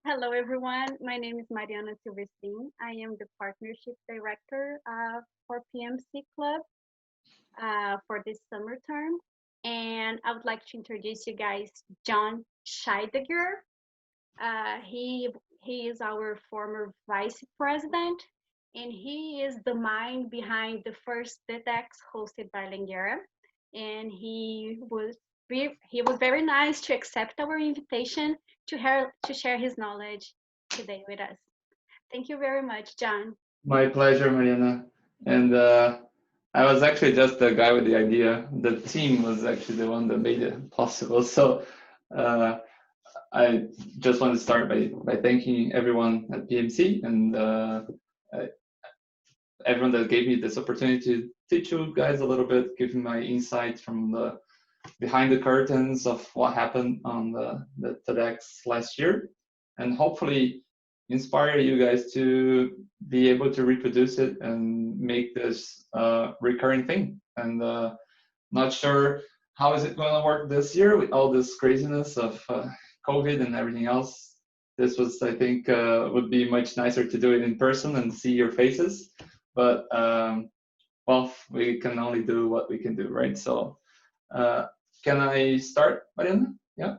Hello, everyone. My name is Mariana Silvestrin. I am the Partnership Director for PMC Club for this summer term. And I would like to introduce you guys John Scheidegger. Uh, he, he is our former vice president, and he is the mind behind the first TEDx hosted by Langara. And he was very nice to accept our invitation to share his knowledge today with us. Thank you very much, John. My pleasure, Mariana. And I was actually just the guy with the idea. The team was actually the one that made it possible. So uh, I just want to start by thanking everyone at PMC and uh, everyone that gave me this opportunity to teach you guys a little bit, give you my insights from the behind the curtains of what happened on the TEDx last year, and hopefully inspire you guys to be able to reproduce it and make this recurring thing. And not sure how is it going to work this year with all this craziness of COVID and everything else. This was, I think, would be much nicer to do it in person and see your faces. But well, we can only do what we can do, right? So uh, can I start, Mariana? Yeah.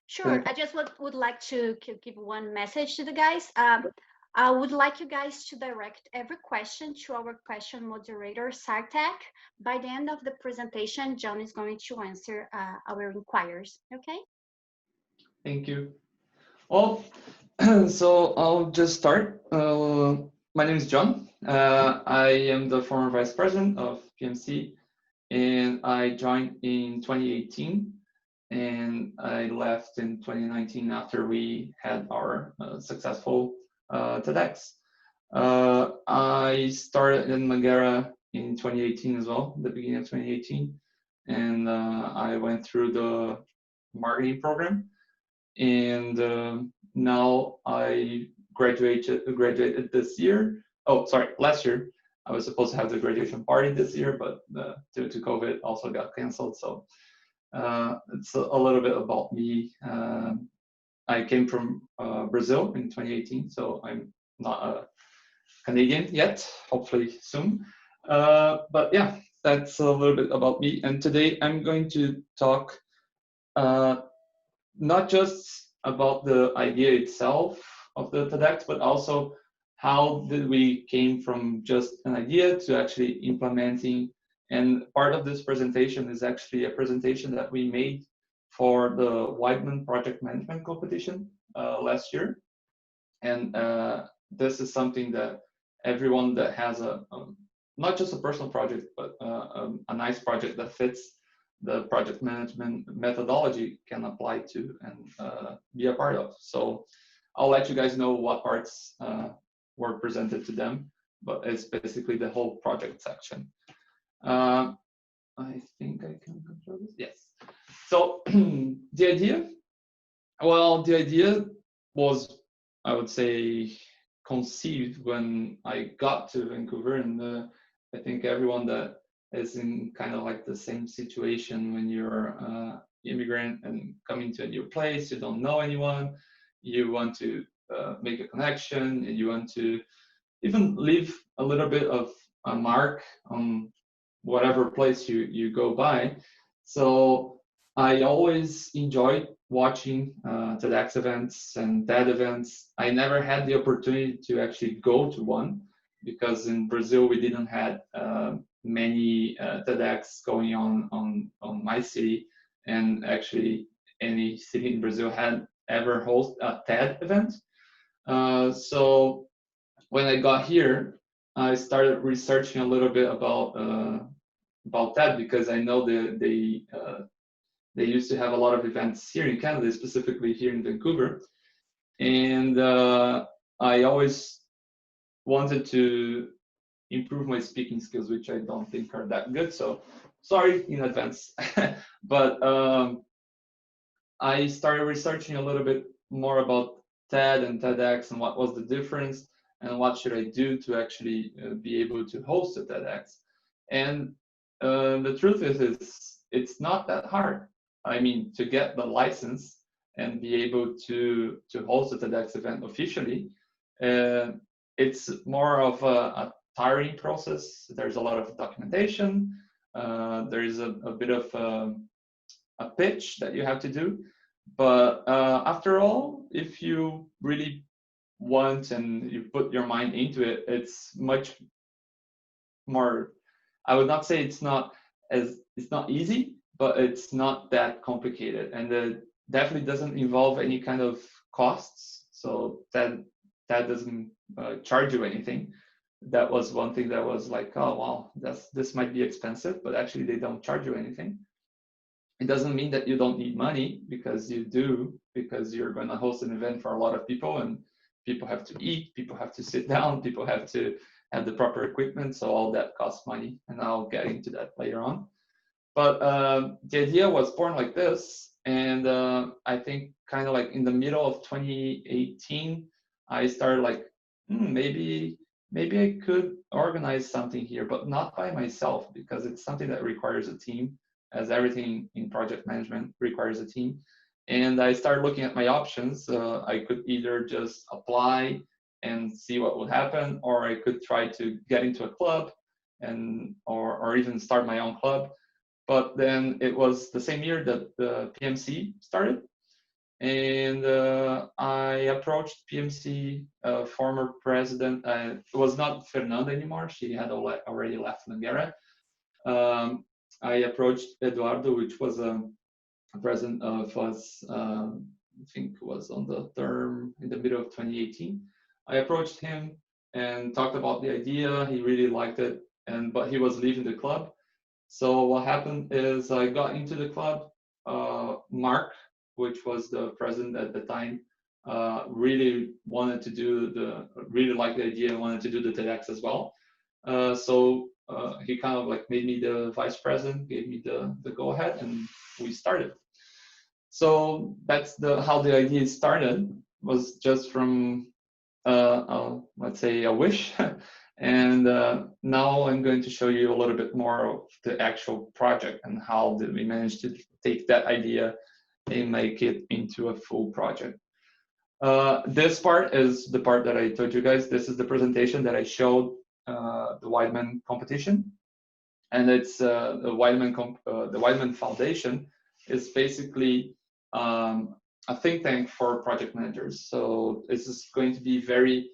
Sure. I just would like to give one message to the guys. I would like you guys to direct every question to our question moderator, Sartek. By the end of the presentation, John is going to answer our inquiries. Okay? Thank you. Well, so I'll just start. My name is John. I am the former vice president of PMC, and I joined in 2018, and I left in 2019 after we had our successful TEDx. I started in Langara in 2018 as well, the beginning of 2018, and I went through the marketing program, and now I graduated this year. Oh, sorry, last year. I was supposed to have the graduation party this year, but due to COVID, also got canceled. So it's a little bit about me. I came from Brazil in 2018, so I'm not a Canadian yet. Hopefully soon. But yeah, that's a little bit about me. And today I'm going to talk uh, not just about the idea itself of the TEDx, but also how did we came from just an idea to actually implementing. And part of this presentation is actually a presentation that we made for the Weidman Project Management Competition last year. And this is something that everyone that has not just a personal project, but a nice project that fits the project management methodology can apply to and be a part of. So I'll let you guys know what parts were presented to them, but it's basically the whole project section. I think I can control this. Yes. So the idea, well, the idea was, I would say, conceived when I got to Vancouver, and I think everyone that is in kind of like the same situation when you're immigrant and coming to a new place, you don't know anyone, you want to make a connection, and you want to even leave a little bit of a mark on whatever place you go by. So I always enjoyed watching TEDx events and TED events. I never had the opportunity to actually go to one because in Brazil we didn't have many TEDx going on my city, and actually any city in Brazil had ever host a TED event. So when I got here, I started researching a little bit about that because I know they used to have a lot of events here in Canada, specifically here in Vancouver, and I always wanted to improve my speaking skills, which I don't think are that good. So sorry in advance, but I started researching a little bit more about TED and TEDx and what was the difference and what should I do to actually be able to host a TEDx. And the truth is, it's not that hard. I mean, to get the license and be able to host a TEDx event officially, it's more of a tiring process. There's a lot of documentation. There is a bit of a pitch that you have to do. But after all, if you really want and you put your mind into it, it's much more. I would not say it's not easy, but it's not that complicated, and it definitely doesn't involve any kind of costs. So that doesn't charge you anything. That was one thing that was like, oh wow, this might be expensive, but actually they don't charge you anything. It doesn't mean that you don't need money, because you do, because you're going to host an event for a lot of people, and people have to eat, people have to sit down, people have to have the proper equipment, so all that costs money, and I'll get into that later on. But the idea was born like this, and I think kind of like in the middle of 2018, I started like, maybe I could organize something here, but not by myself, because it's something that requires a team, as everything in project management requires a team. And I started looking at my options. I could either just apply and see what would happen, or I could try to get into a club and or even start my own club. But then it was the same year that the PMC started, and I approached PMC former president. It was not Fernanda anymore; she had already left Langara. I approached Eduardo, which was a president of us. I think it was on the term in the middle of 2018. I approached him and talked about the idea. He really liked it, but he was leaving the club. So what happened is I got into the club. Mark, which was the president at the time, really wanted to really liked the idea and wanted to do the TEDx as well. So he kind of like made me the vice president, gave me the go ahead, and we started. So that's how the idea started. Was just from let's say a wish. And now I'm going to show you a little bit more of the actual project and how did we manage to take that idea and make it into a full project. This part is the part that I told you guys. This is the presentation that I showed the Weidman competition, and it's the Weidman Foundation is basically a think tank for project managers. So this is going to be very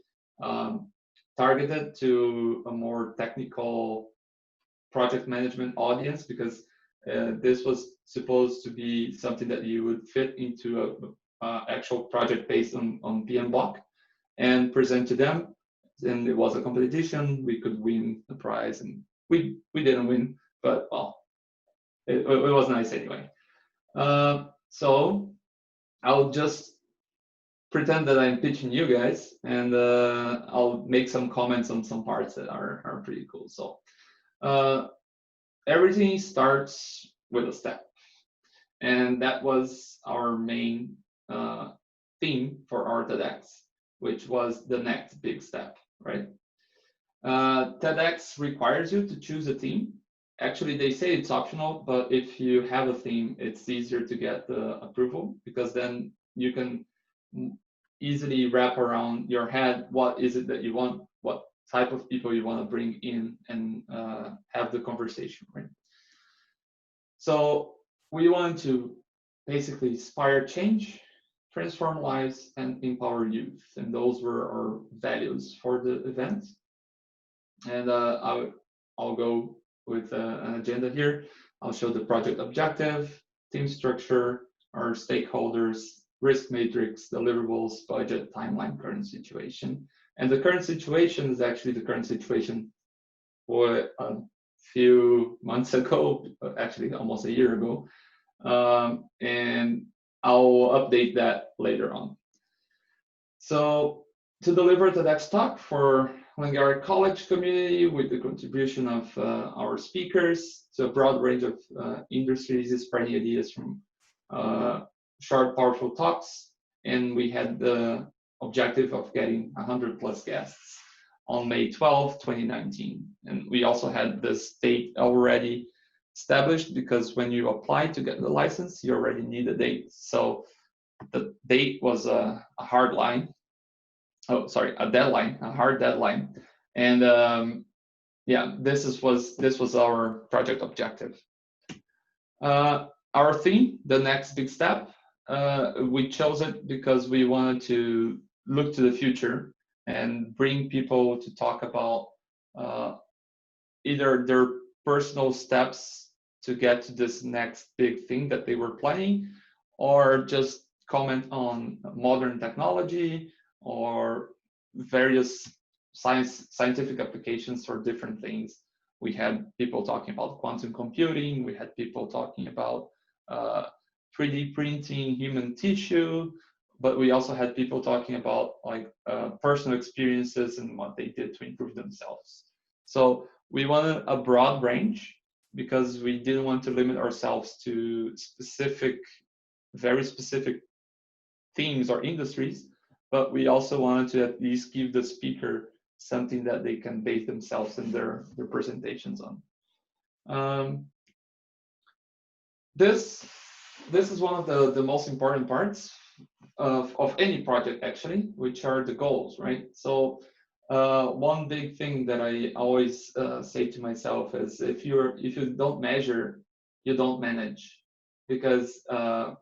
targeted to a more technical project management audience, because this was supposed to be something that you would fit into a actual project based on PMBOK and present to them. And it was a competition. We could win the prize, and we didn't win, but well, it was nice anyway. So I'll just pretend that I'm pitching you guys, and I'll make some comments on some parts that are pretty cool. So everything starts with a step, and that was our main theme for our TEDx, which was the next big step, right? TEDx requires you to choose a theme. Actually, they say it's optional, but if you have a theme, it's easier to get the approval, because then you can easily wrap around your head what is it that you want, what type of people you want to bring in and have the conversation, right? So we want to basically inspire change, transform lives, and empower youth. And those were our values for the event. And I'll go with an agenda here. I'll show the project objective, team structure, our stakeholders, risk matrix, deliverables, budget, timeline, current situation. And the current situation is actually the current situation for a few months ago, actually almost a year ago. And I'll update that later on. So to deliver the TEDx talk for Langara College community with the contribution of our speakers to a broad range of industries, spreading ideas from short, powerful talks. And we had the objective of getting 100+ guests on May 12, 2019. And we also had this date already established, because when you apply to get the license, you already need a date. So the date was a hard line. Oh, sorry, a deadline, a hard deadline, and yeah, this was our project objective. Our theme, the next big step, we chose it because we wanted to look to the future and bring people to talk about either their personal steps to get to this next big thing that they were planning, or just comment on modern technology or various scientific applications for different things. We had people talking about quantum computing. We had people talking about 3D printing human tissue, but we also had people talking about like personal experiences and what they did to improve themselves. So we wanted a broad range because we didn't want to limit ourselves to very specific themes or industries, but we also wanted to at least give the speaker something that they can base themselves in their presentations on. This is one of the most important parts of any project, actually, which are the goals, right? So one big thing that I always say to myself is if you don't measure, you don't manage, because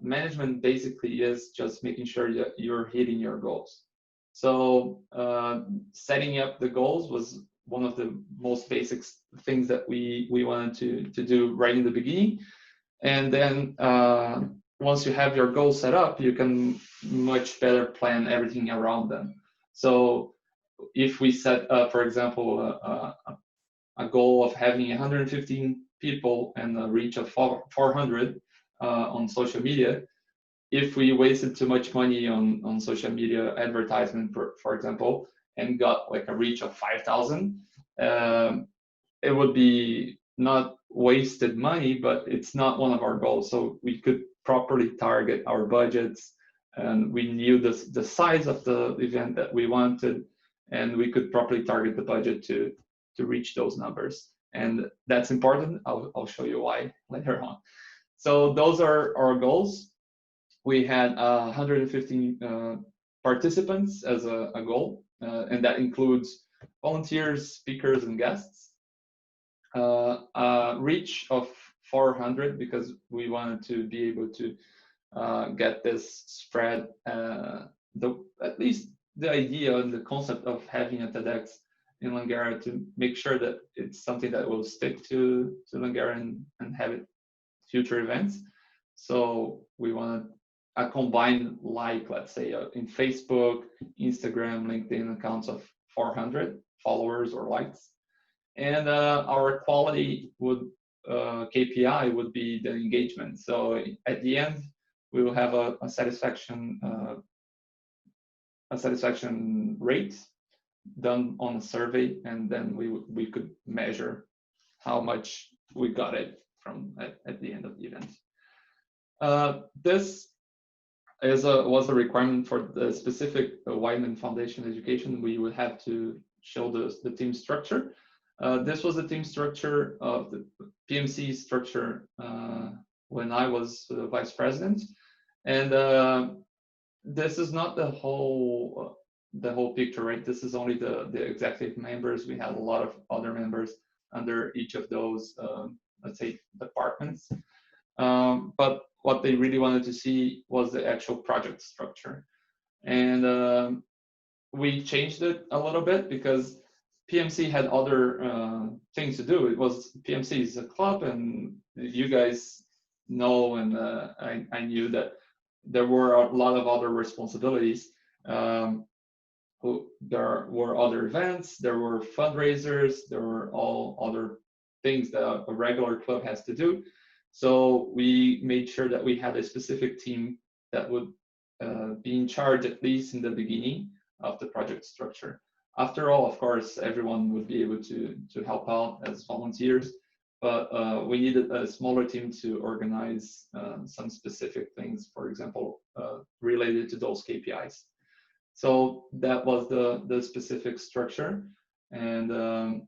management basically is just making sure that you're hitting your goals. So setting up the goals was one of the most basic things that we wanted to do right in the beginning. And then once you have your goals set up, you can much better plan everything around them. So if we set, for example, a goal of having 115 people and a reach of 400 on social media, if we wasted too much money on social media advertisement, for example, and got like a reach of 5,000, it would be not wasted money, but it's not one of our goals. So we could properly target our budgets, and we knew the size of the event that we wanted, and we could properly target the budget to reach those numbers. And that's important. I'll show you why later on. So those are our goals. We had 115 participants as a goal, and that includes volunteers, speakers, and guests. Reach of 400 because we wanted to be able to get this spread, at least the idea and the concept of having a TEDx in Langara, to make sure that it's something that will stick to Langara and have it future events. So we want a combined, like, let's say in Facebook, Instagram, LinkedIn accounts of 400 followers or likes. And our quality would KPI would be the engagement. So at the end, we will have a satisfaction rate done on a survey, and then we could measure how much we got it from at the end of the event. This was a requirement for the specific Wyman Foundation education. We would have to show the team structure. This was the team structure of the PMC structure when I was the vice president, and this is not the whole picture, right? This is only the executive members. We had a lot of other members under each of those, let's say, departments. But what they really wanted to see was the actual project structure, and we changed it a little bit because PMC had other things to do. It was PMC is a club, and you guys know, and I knew that there were a lot of other responsibilities. There were other events, there were fundraisers, there were all other things that a regular club has to do. So we made sure that we had a specific team that would be in charge, at least in the beginning, of the project structure. After all, of course, everyone would be able to help out as volunteers, but we needed a smaller team to organize some specific things, for example, related to those KPIs. So that was the specific structure, and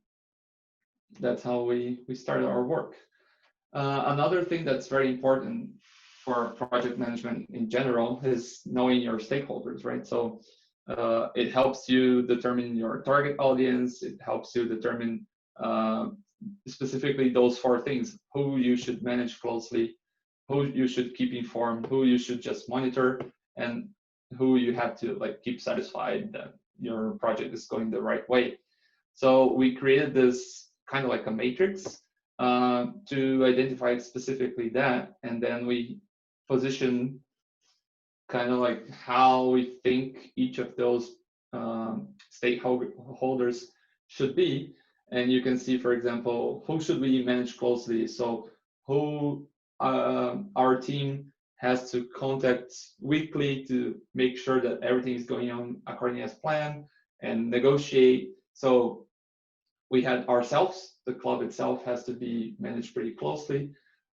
that's how we started our work. Another thing that's very important for project management in general is knowing your stakeholders, right? So it helps you determine your target audience. It helps you determine specifically those 4 things: who you should manage closely, who you should keep informed, who you should just monitor, and who you have to like keep satisfied that your project is going the right way. So we created this kind of like a matrix to identify specifically that, and then we position kind of like how we think each of those stakeholders should be. And you can see, for example, who should we manage closely? So who our team has to contact weekly to make sure that everything is going on according as planned and negotiate. So we had ourselves, the club itself has to be managed pretty closely.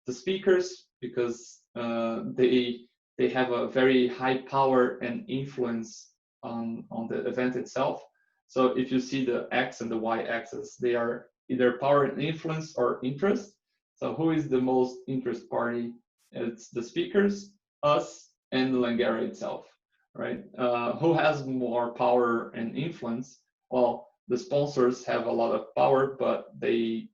The speakers, because they have a very high power and influence on the event itself. So if you see the X and the Y axis, they are either power and influence or interest. So who is the most interest party? It's the speakers, us, and the Langara itself, right? Who has more power and influence? Well, the sponsors have a lot of power, but they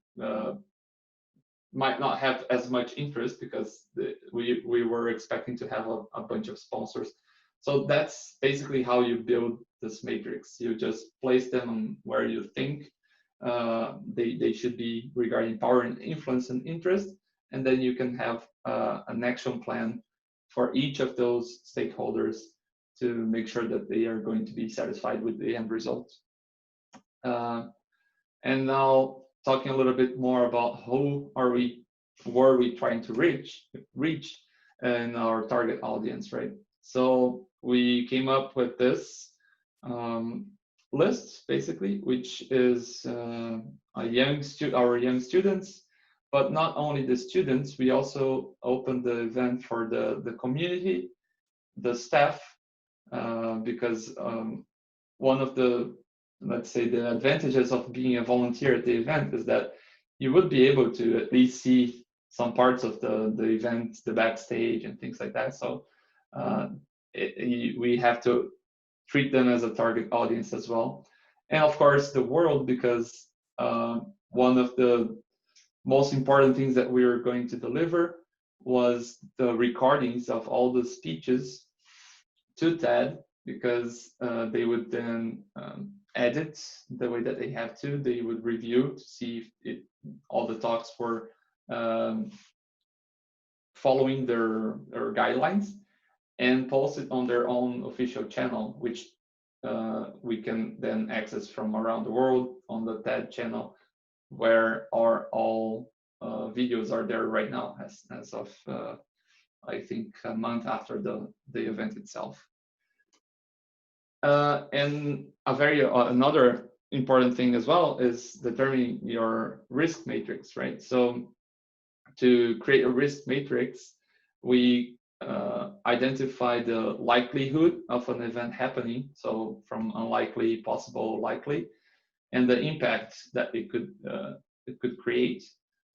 might not have as much interest because we were expecting to have a bunch of sponsors. So that's basically how you build this matrix. You just place them where you think they should be regarding power and influence and interest, and then you can have an action plan for each of those stakeholders to make sure that they are going to be satisfied with the end result. And now talking a little bit more about who were we trying to reach in our target audience, right? So we came up with this list basically, which is our young students, but not only the students, we also opened the event for the community, the staff, because one of the, let's say, the advantages of being a volunteer at the event is that you would be able to at least see some parts of the event, the backstage and things like that. So we have to treat them as a target audience as well. And of course, the world, because one of the most important things that we were going to deliver was the recordings of all the speeches to TED, because they would then edit the way that they have to. They would review to see if all the talks were following their guidelines, and post it on their own official channel, which we can then access from around the world on the TED channel, where all videos are there right now as of I think a month after the event itself. And another important thing as well is determining your risk matrix, right? So to create a risk matrix, we identify the likelihood of an event happening, so from unlikely, possible, likely, and the impact that it could create,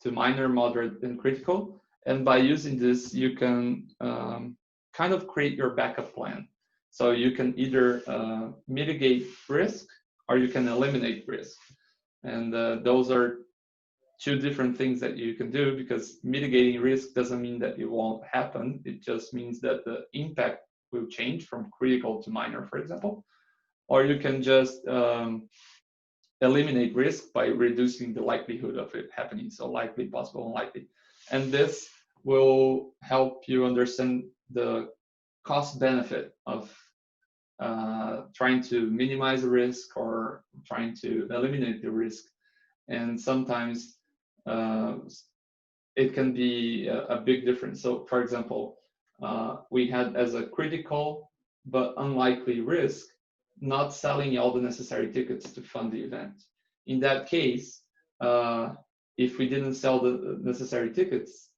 to minor, moderate, and critical. And by using this, you can kind of create your backup plan. So you can either mitigate risk or you can eliminate risk. And those are 2 different things that you can do, because mitigating risk doesn't mean that it won't happen. It just means that the impact will change from critical to minor, for example. Or you can just eliminate risk by reducing the likelihood of it happening. So likely, possible, unlikely. And this will help you understand the cost benefit of trying to minimize the risk or trying to eliminate the risk. And sometimes it can be a big difference. So for example, we had as a critical but unlikely risk not selling all the necessary tickets to fund the event. In that case, if we didn't sell the necessary tickets,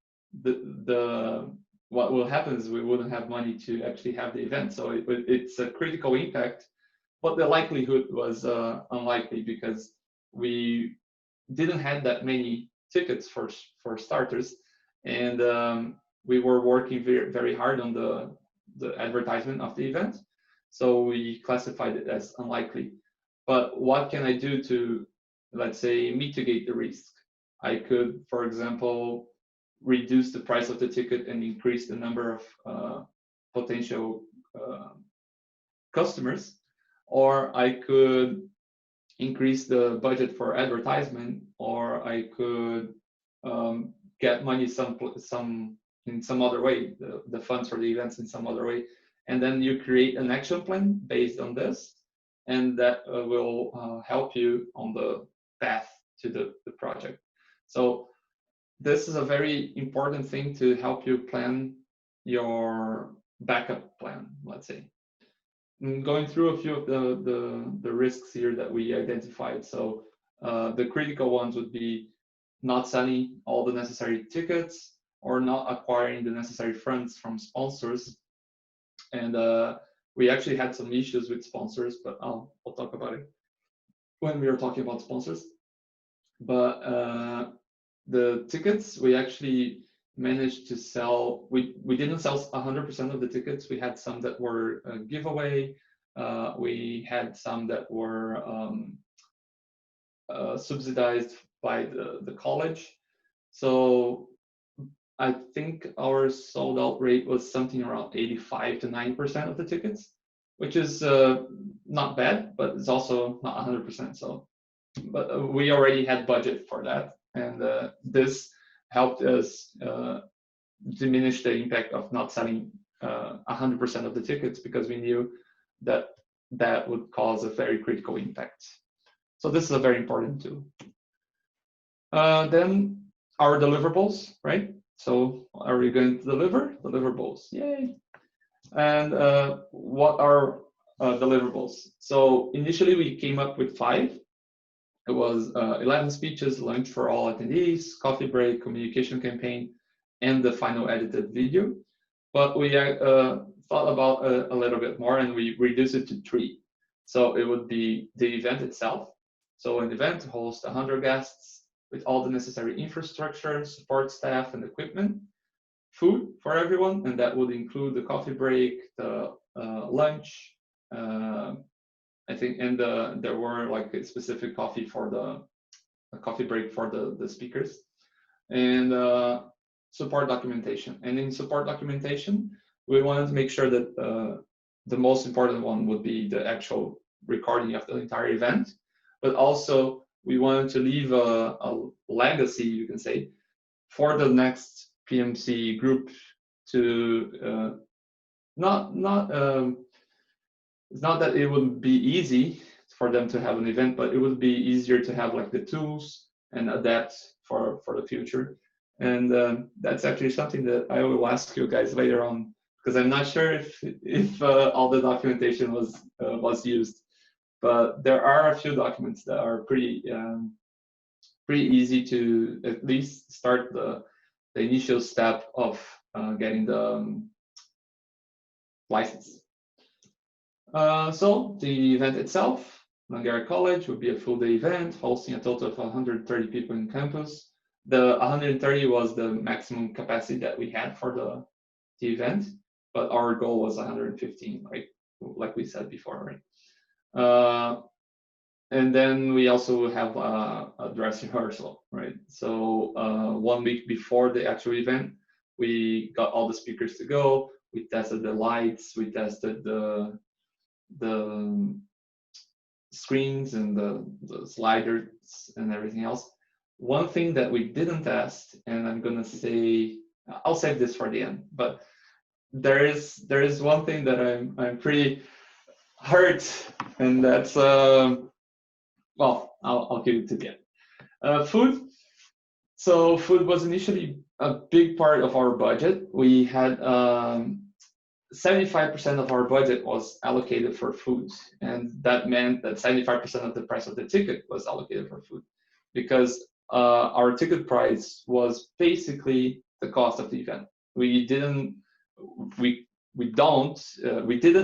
what will happen is we wouldn't have money to actually have the event. So it's a critical impact, but the likelihood was unlikely, because we didn't have that many tickets for starters, and we were working very, very hard on the advertisement of the event. So we classified it as unlikely. But what can I do to, let's say, mitigate the risk? I could, for example, reduce the price of the ticket and increase the number of potential customers, or I could increase the budget for advertisement, or I could get money in some other way, the funds for the events in some other way, and then you create an action plan based on this, and that will help you on the path to the project. So this is a very important thing to help you plan your backup plan, let's say. Going through a few of the risks here that we identified. So the critical ones would be not selling all the necessary tickets or not acquiring the necessary funds from sponsors. And we actually had some issues with sponsors, but I'll talk about it when we are talking about sponsors. But the tickets, we actually managed to sell, we didn't sell 100% of the tickets. We had some that were a giveaway. We had some that were subsidized by the college. So I think our sold out rate was something around 85 to 90% of the tickets, which is not bad, but it's also not 100%. So, but we already had budget for that, and this helped us diminish the impact of not selling 100% of the tickets, because we knew that that would cause a very critical impact. So this is a very important tool. Then our deliverables, right? So are we going to deliver? Deliverables, yay. And what are deliverables? So initially we came up with 5. It was 11 speeches, lunch for all attendees, coffee break, communication campaign, and the final edited video. But we thought about a little bit more, and we reduced it to 3. So it would be the event itself. So an event hosts 100 guests with all the necessary infrastructure, support staff, and equipment. Food for everyone, and that would include the coffee break, the lunch, I think, and there were like a specific coffee for a coffee break for the speakers, and support documentation. And in support documentation, we wanted to make sure that the most important one would be the actual recording of the entire event, but also we wanted to leave a legacy, you can say, for the next PMC group to it's not that it would be easy for them to have an event, but it would be easier to have like the tools and adapt for the future. And that's actually something that I will ask you guys later on, because I'm not sure if all the documentation was used, but there are a few documents that are pretty easy to at least start the initial step of getting the license. So the event itself, Langara College, would be a full day event hosting a total of 130 people in campus. The 130 was the maximum capacity that we had for the event, but our goal was 115, right? Like we said before, right? And then we also have a dress rehearsal, right? So 1 week before the actual event, we got all the speakers to go. We tested the lights, we tested the screens and the sliders and everything else. One thing that we didn't test, and I'm gonna say, I'll save this for the end, but there is one thing that I'm pretty hurt, and that's well, I'll give it to the end. Food. So food was initially a big part of our budget. We had 75% of our budget was allocated for food, and that meant that 75% of the price of the ticket was allocated for food, because our ticket price was basically the cost of the event. We didn't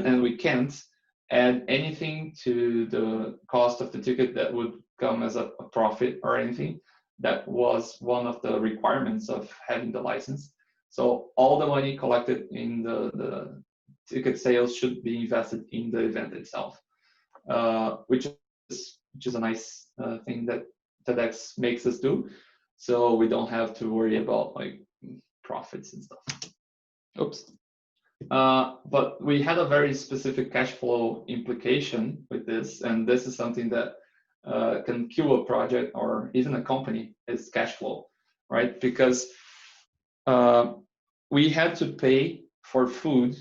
and we can't add anything to the cost of the ticket that would come as a profit or anything. That was one of the requirements of having the license. So all the money collected in the ticket sales should be invested in the event itself, which is a nice thing that TEDx makes us do. So we don't have to worry about like profits and stuff. Oops. But we had a very specific cash flow implication with this, and this is something that can kill a project or even a company, is cash flow, right? Because we had to pay for food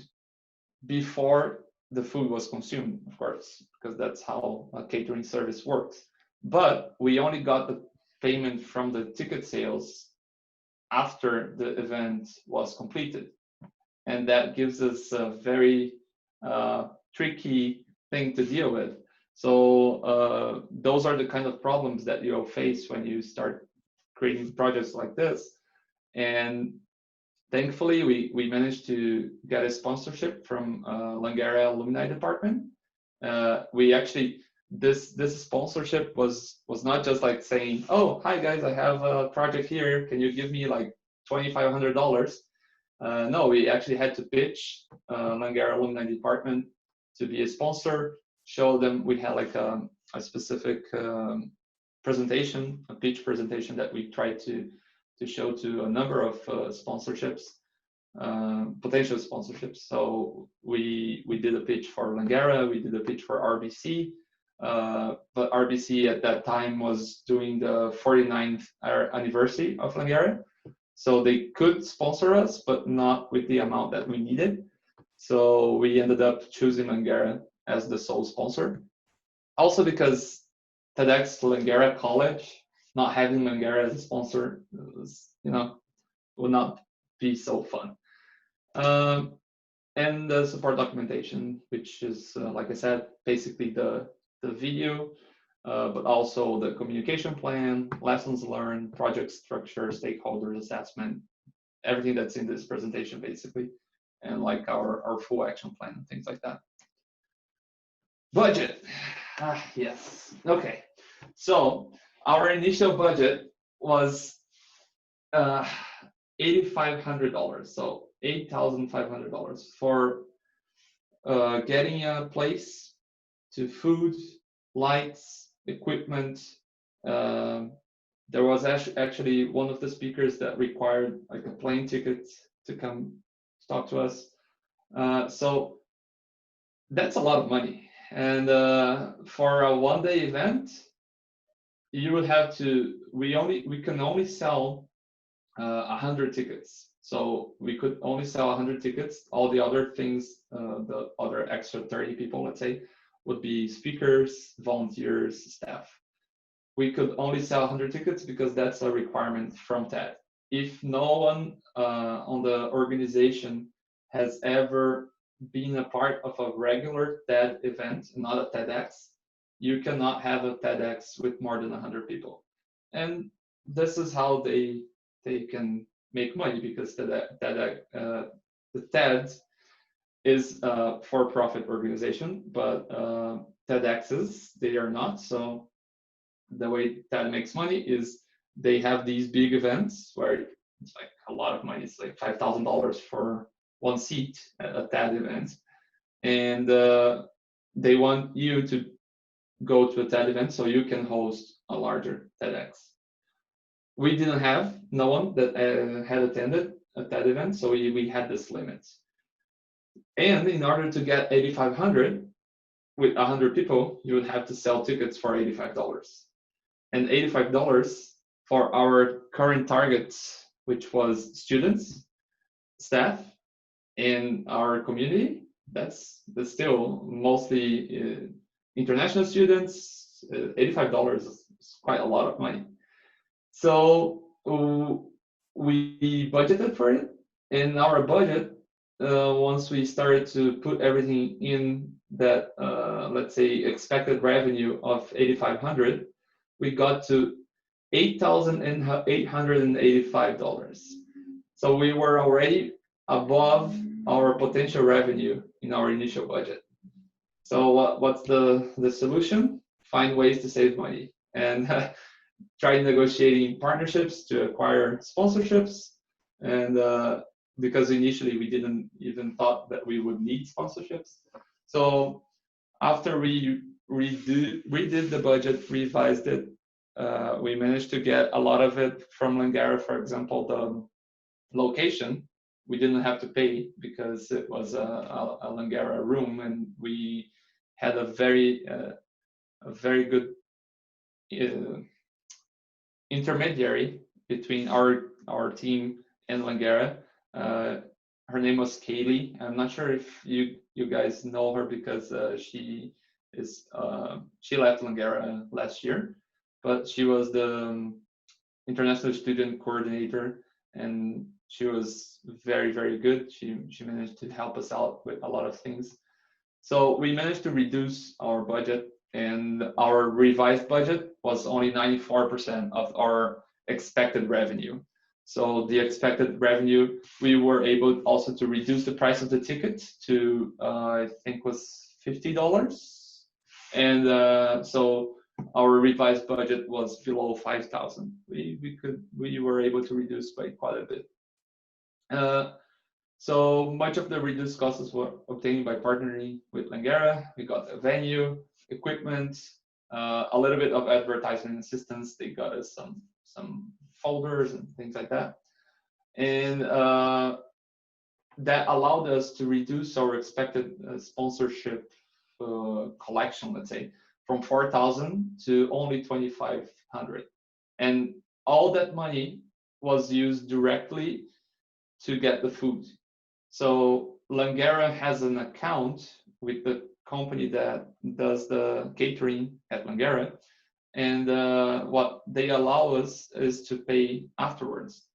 before the food was consumed, of course, because that's how a catering service works. But we only got the payment from the ticket sales after the event was completed. And that gives us a very tricky thing to deal with. So those are the kind of problems that you'll face when you start creating projects like this. And thankfully, we managed to get a sponsorship from Langara Alumni Department. We actually, this sponsorship was not just like saying, oh, hi guys, I have a project here. Can you give me like $2,500? No, we actually had to pitch Langara Alumni Department to be a sponsor, show them we had like a specific presentation, a pitch presentation that we tried to show to a number of sponsorships, potential sponsorships. So we did a pitch for Langara, we did a pitch for RBC, but RBC at that time was doing the 49th anniversary of Langara. So they could sponsor us, but not with the amount that we needed. So we ended up choosing Langara as the sole sponsor. Also because TEDx Langara College, not having Langara as a sponsor, was, would not be so fun. And the support documentation, which is, like I said, basically the video, but also the communication plan, lessons learned, project structure, stakeholders assessment, everything that's in this presentation basically, and like our full action plan and things like that. Budget. Yes. Okay. So our initial budget was $8,500. So $8,500 for getting a place, to food, lights, equipment. There was actually one of the speakers that required like a plane ticket to come talk to us. So that's a lot of money. And for a one-day event, you would have to, we can only sell 100 tickets. So we could only sell 100 tickets. All the other things, the other extra 30 people, let's say, would be speakers, volunteers, staff. We could only sell 100 tickets because that's a requirement from TED. If no one on the organization has ever been a part of a regular TED event, not a TEDx, you cannot have a TEDx with more than 100 people. And this is how they can make money, because the TED is a for-profit organization, but TEDx's, they are not. So the way TED makes money is they have these big events where it's like a lot of money. It's like $5,000 for one seat at a TED event. And they want you to go to a TED event so you can host a larger TEDx. We didn't have no one that had attended a TED event, so we had this limit. And in order to get 8,500 with 100 people, you would have to sell tickets for $85. And $85 for our current targets, which was students, staff, and our community, that's still mostly international students. $85 is quite a lot of money. So we budgeted for it, and our budget, once we started to put everything in that, let's say, expected revenue of 8,500, we got to $8,885. So we were already above our potential revenue in our initial budget. So what's the solution? Find ways to save money and try negotiating partnerships to acquire sponsorships, and because initially we didn't even thought that we would need sponsorships. So after we redid the budget, revised it, we managed to get a lot of it from Langara. For example, the location we didn't have to pay because it was a Langara room, and we had a very good intermediary between our team and Langara. Her name was Kaylee. I'm not sure if you guys know her because she left Langara last year, but she was the international student coordinator, and she was very good. She managed to help us out with a lot of things. So we managed to reduce our budget, and our revised budget was only 94% of our expected revenue. So the expected revenue, we were able also to reduce the price of the ticket to I think was $50, and so our revised budget was below 5,000. We were able to reduce by quite a bit. So much of the reduced costs were obtained by partnering with Langara. We got a venue, equipment, a little bit of advertisement assistance. They got us some folders and things like that, and that allowed us to reduce our expected sponsorship collection, let's say, from 4,000 to only 2,500, and all that money was used directly to get the food. So Langara has an account with the company that does the catering at Langara, and what they allow us is to pay afterwards.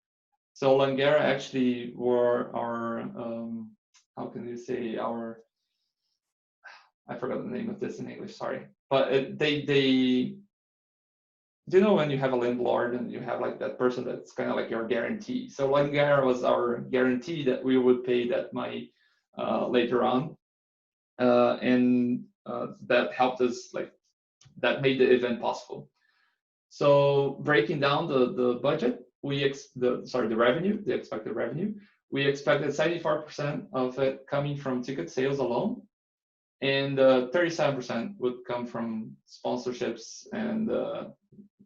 So Langara actually were our how can you say, our, I forgot the name of this in English, sorry, but they do you know when you have a landlord and you have like that person that's kind of like your guarantee? So Langara was our guarantee that we would pay that money later on, and that helped us, like that made the event possible. So breaking down the budget, the revenue, the expected revenue, we expected 74% of it coming from ticket sales alone, and 37% would come from sponsorships and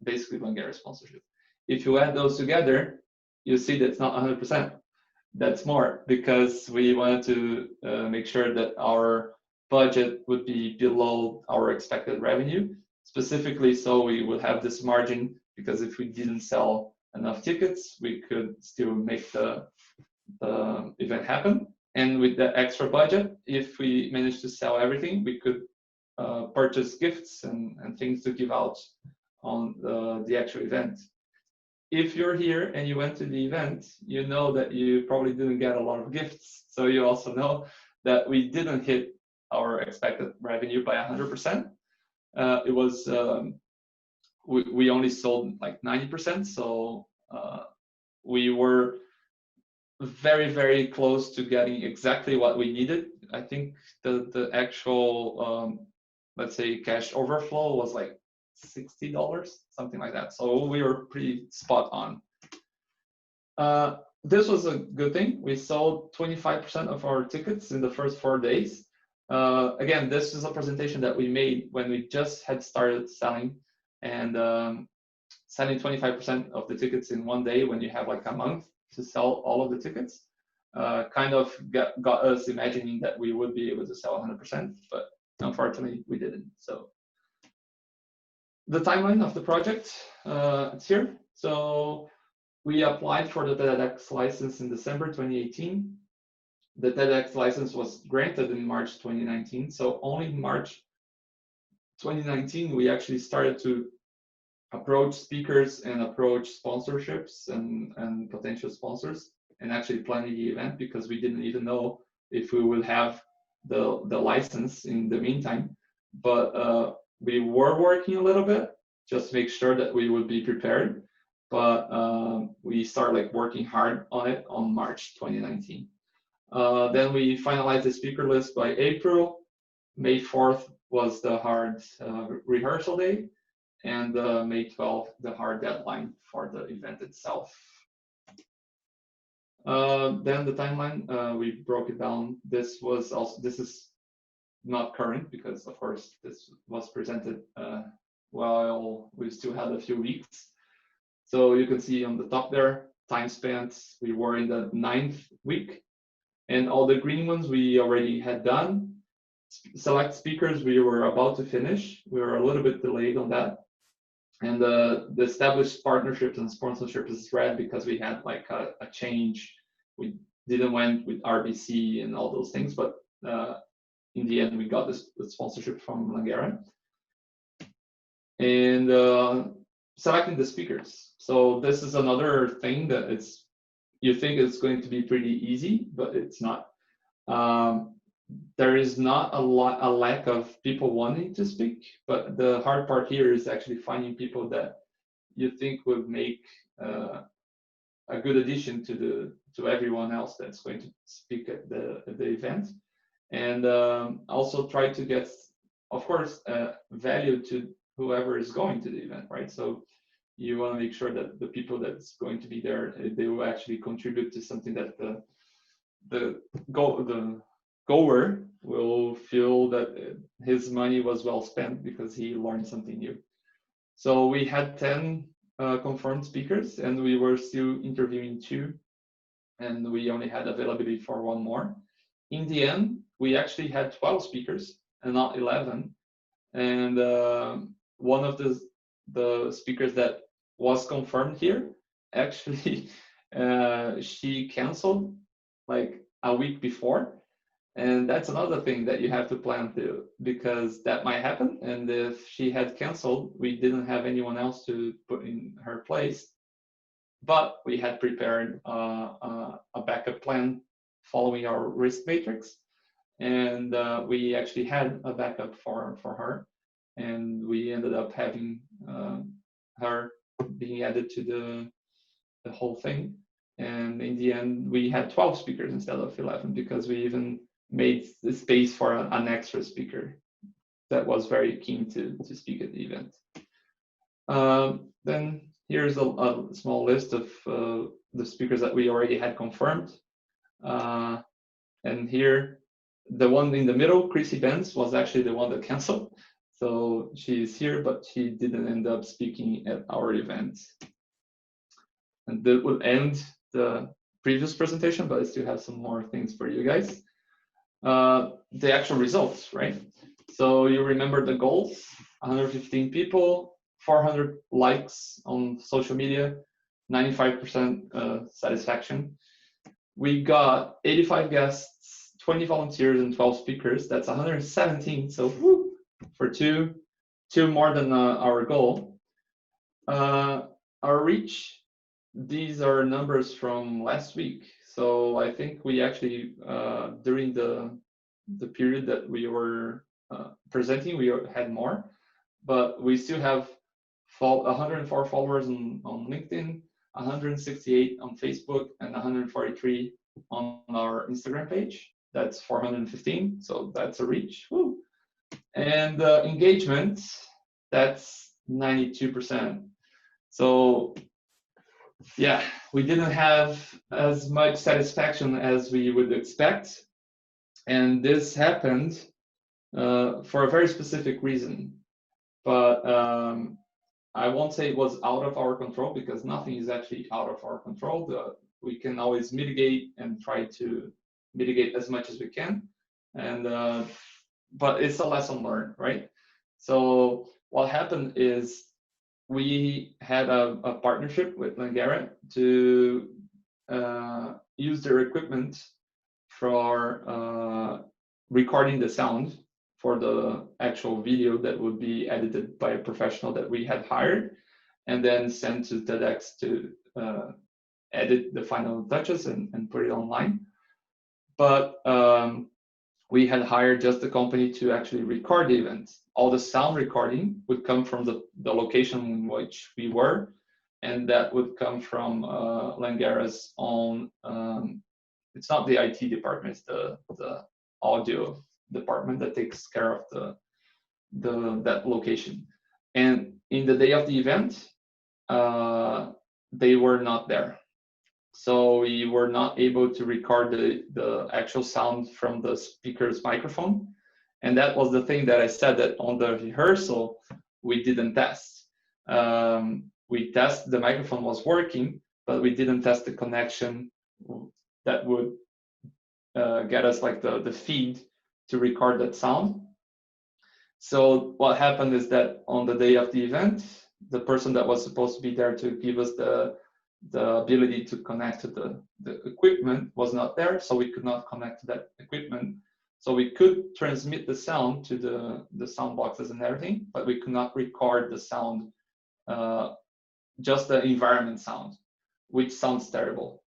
basically Langara sponsorship. If you add those together, you see that's not 100%. That's more, because we wanted to make sure that our budget would be below our expected revenue, specifically so we would have this margin, because if we didn't sell enough tickets, we could still make the event happen. And with the extra budget, if we managed to sell everything, we could purchase gifts and things to give out on the actual event. If you're here and you went to the event, you know that you probably didn't get a lot of gifts. So you also know that we didn't hit our expected revenue by 100%. It was, we only sold like 90%. So we were very close to getting exactly what we needed. I think the actual, let's say, cash overflow was like $60, something like that. So we were pretty spot on. This was a good thing. We sold 25% of our tickets in the first 4 days. Again, this is a presentation that we made when we just had started selling, and selling 25% of the tickets in 1 day when you have like a month to sell all of the tickets kind of got us imagining that we would be able to sell 100%, but unfortunately we didn't. So the timeline of the project, it's here. So we applied for the TEDx license in December 2018. The TEDx license was granted in March 2019. So only in March 2019, we actually started to approach speakers and approach sponsorships and potential sponsors, and actually planning the event, because we didn't even know if we would have the license in the meantime. But we were working a little bit just to make sure that we would be prepared. But we started like working hard on it on March 2019. Then we finalized the speaker list by April. May 4th was the hard rehearsal day, and May 12th, the hard deadline for the event itself. Then the timeline, we broke it down. This is not current because, of course, this was presented while we still had a few weeks. So you can see on the top there, time spent, we were in the 9th week, and all the green ones we already had done. Select speakers, we were about to finish. We were a little bit delayed on that. And the established partnerships and sponsorships is red because we had like a change. We didn't went with RBC and all those things, but in the end, we got the sponsorship from Langara. And selecting the speakers. So this is another thing that you think it's going to be pretty easy, but it's not. There is not a lack of people wanting to speak, but the hard part here is actually finding people that you think would make a good addition to everyone else that's going to speak at the event, and also try to get, of course, value to whoever is going to the event, right? So you want to make sure that the people that's going to be there, they will actually contribute to something that the goer will feel that his money was well spent because he learned something new. So we had 10 confirmed speakers, and we were still interviewing 2, and we only had availability for 1 more. In the end, we actually had 12 speakers and not 11. And one of the speakers that was confirmed here, actually, she canceled like a week before. And that's another thing that you have to plan to, because that might happen. And if she had canceled, we didn't have anyone else to put in her place. But we had prepared a backup plan following our risk matrix. And we actually had a backup for her. And we ended up having her being added to the whole thing. And in the end, we had 12 speakers instead of 11 because we even made the space for an extra speaker that was very keen to speak at the event. Then here's a small list of the speakers that we already had confirmed. And here, the one in the middle, Chrissy Benz, was actually the one that canceled. So she's here, but she didn't end up speaking at our event. And that will end the previous presentation, but I still have some more things for you guys. The actual results, right? So you remember the goals: 115 people, 400 likes on social media, 95% satisfaction. We got 85 guests, 20 volunteers, and 12 speakers. That's 117. So whoo, for two more than our goal. Our reach, these are numbers from last week. So I think we actually, during the period that we were presenting, we had more, but we still have 104 followers on LinkedIn, 168 on Facebook, and 143 on our Instagram page. That's 415, so that's a reach. Woo. And engagement, that's 92%. So yeah, we didn't have as much satisfaction as we would expect. And this happened for a very specific reason. But I won't say it was out of our control, because nothing is actually out of our control. We can always mitigate and try to mitigate as much as we can. And but it's a lesson learned, right? So what happened is we had a partnership with Langara to use their equipment for recording the sound for the actual video that would be edited by a professional that we had hired, and then sent to TEDx to edit the final touches and put it online. But we had hired just the company to actually record the event. All the sound recording would come from the location in which we were, and that would come from Langara's own, it's not the IT department, it's the audio department that takes care of that location. And in the day of the event, they were not there. So we were not able to record the actual sound from the speaker's microphone. And that was the thing that I said, that on the rehearsal, we didn't test. We tested the microphone was working, but we didn't test the connection that would get us like the feed to record that sound. So what happened is that on the day of the event, the person that was supposed to be there to give us the ability to connect to the equipment was not there, so we could not connect to that equipment. So we could transmit the sound to the sound boxes and everything, but we could not record the sound, just the environment sound, which sounds terrible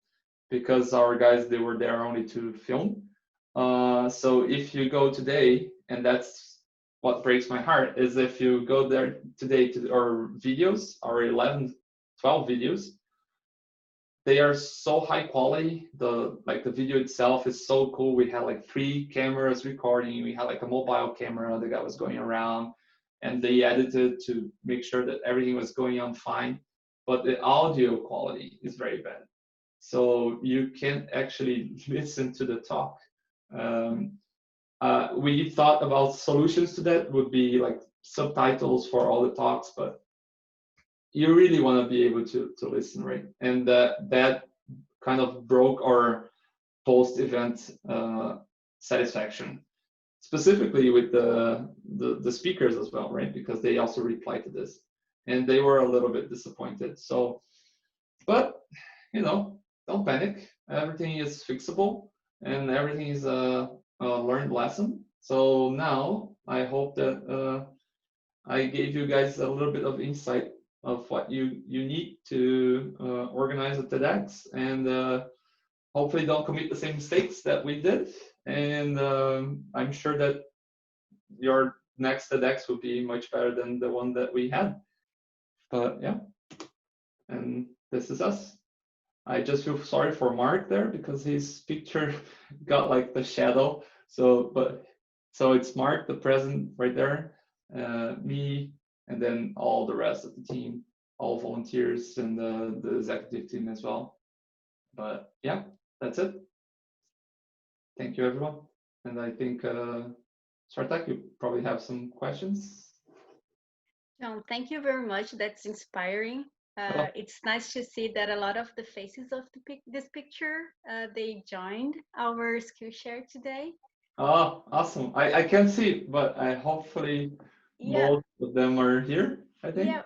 because our guys, they were there only to film. So if you go today, and that's what breaks my heart, is if you go there today to our videos, our 11, 12 videos, they are so high quality. The video itself is so cool. We had like 3 cameras recording. We had like a mobile camera that was going around, and they edited to make sure that everything was going on fine. But the audio quality is very bad, so you can't actually listen to the talk. We thought about solutions to that would be like subtitles for all the talks, but you really want to be able to listen, right? And that kind of broke our post-event satisfaction, specifically with the speakers as well, right? Because they also replied to this, and they were a little bit disappointed. So, but don't panic. Everything is fixable, and everything is a learned lesson. So now I hope that I gave you guys a little bit of insight of what you need to organize a TEDx, and hopefully don't commit the same mistakes that we did. And I'm sure that your next TEDx will be much better than the one that we had. But yeah, and this is us. I just feel sorry for Mark there because his picture got like the shadow. So it's Mark, the president right there, me, and then all the rest of the team, all volunteers, and the executive team as well. But yeah, that's it. Thank you, everyone. And I think, Sartak, you probably have some questions. No, thank you very much. That's inspiring. It's nice to see that a lot of the faces of this picture, they joined our Skillshare today. Oh, awesome. I can't see, but hopefully most of them are here, I think. Yeah.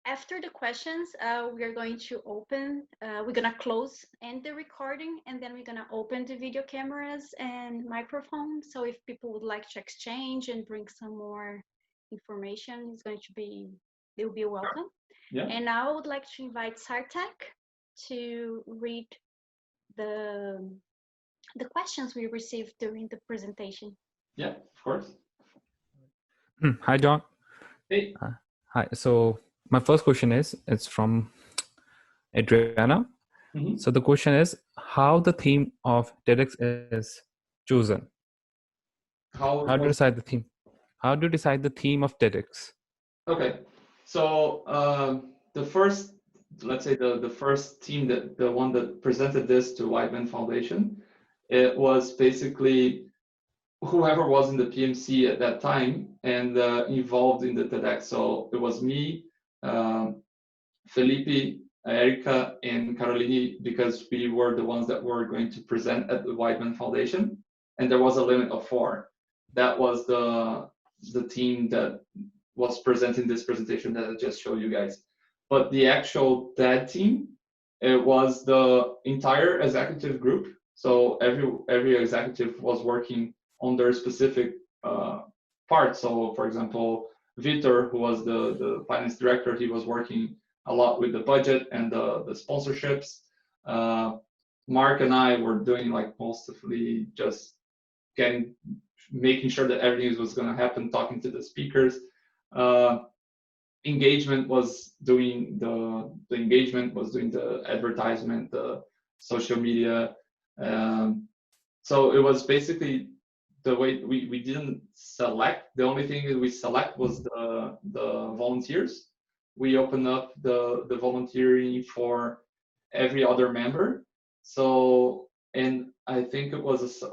After the questions, we are going to open, we're going to close and the recording, and then we're going to open the video cameras and microphones. So if people would like to exchange and bring some more information, they will be welcome. Yeah. And now I would like to invite Sartak to read the questions we received during the presentation. Yeah, of course. Hi, John. Hey. Hi. So my first question it's from Adriana. Mm-hmm. So the question is how the theme of TEDx is chosen. How do you decide the theme? How do you decide the theme of TEDx? Okay, so the first, let's say the first team, the one that presented this to Whiteman Foundation, it was basically whoever was in the PMC at that time and involved in the TEDx. So it was me, Felipe, Erica, and Caroline, because we were the ones that were going to present at the Whiteman Foundation, and there was a limit of 4. That was the team that was presenting this presentation that I just showed you guys. But the actual TED team, it was the entire executive group. So every executive was working on their specific part. So for example, Vitor, who was the finance director, he was working a lot with the budget and the sponsorships. Mark and I were doing like mostly just making sure that everything was going to happen, talking to the speakers. Engagement was doing the engagement, was doing the advertisement, the social media. So it was basically the way we didn't select. The only thing that we select was the volunteers. We opened up the volunteering for every other member. So, and I think it was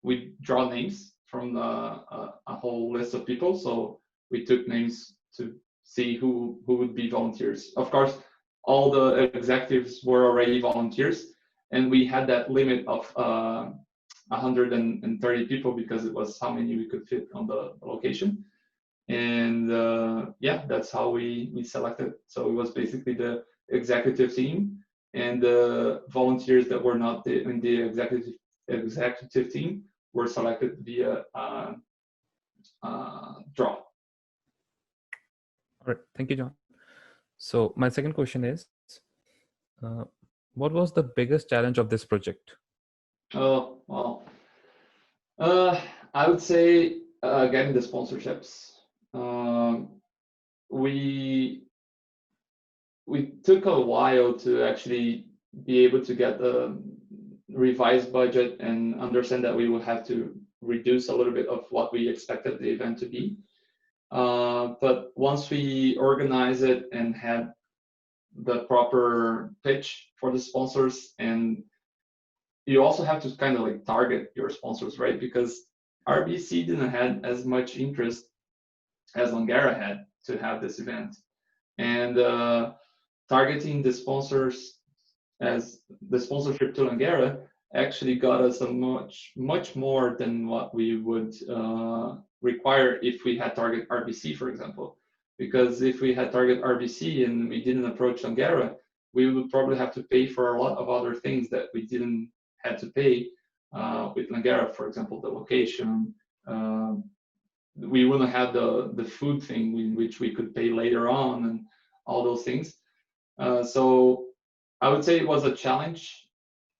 we draw names from a whole list of people. So we took names to see who would be volunteers. Of course, all the executives were already volunteers, and we had that limit of 130 people because it was how many we could fit on the location. And yeah, that's how we selected. So it was basically the executive team and the volunteers that were not in the executive team were selected via draw. All right, thank you, John. So my second question is, what was the biggest challenge of this project? Oh, well, I would say getting the sponsorships. We took a while to actually be able to get the revised budget and understand that we would have to reduce a little bit of what we expected the event to be. But once we organize it and had the proper pitch for the sponsors, and you also have to kind of like target your sponsors, right? Because RBC didn't have as much interest as Langara had to have this event. And targeting the sponsors as the sponsorship to Langara actually got us a much more than what we would require if we had target RBC, for example. Because if we had target RBC and we didn't approach Langara, we would probably have to pay for a lot of other things that we didn't had to pay with Langara, for example, the location. We wouldn't have the food thing, which we could pay later on, and all those things. So I would say it was a challenge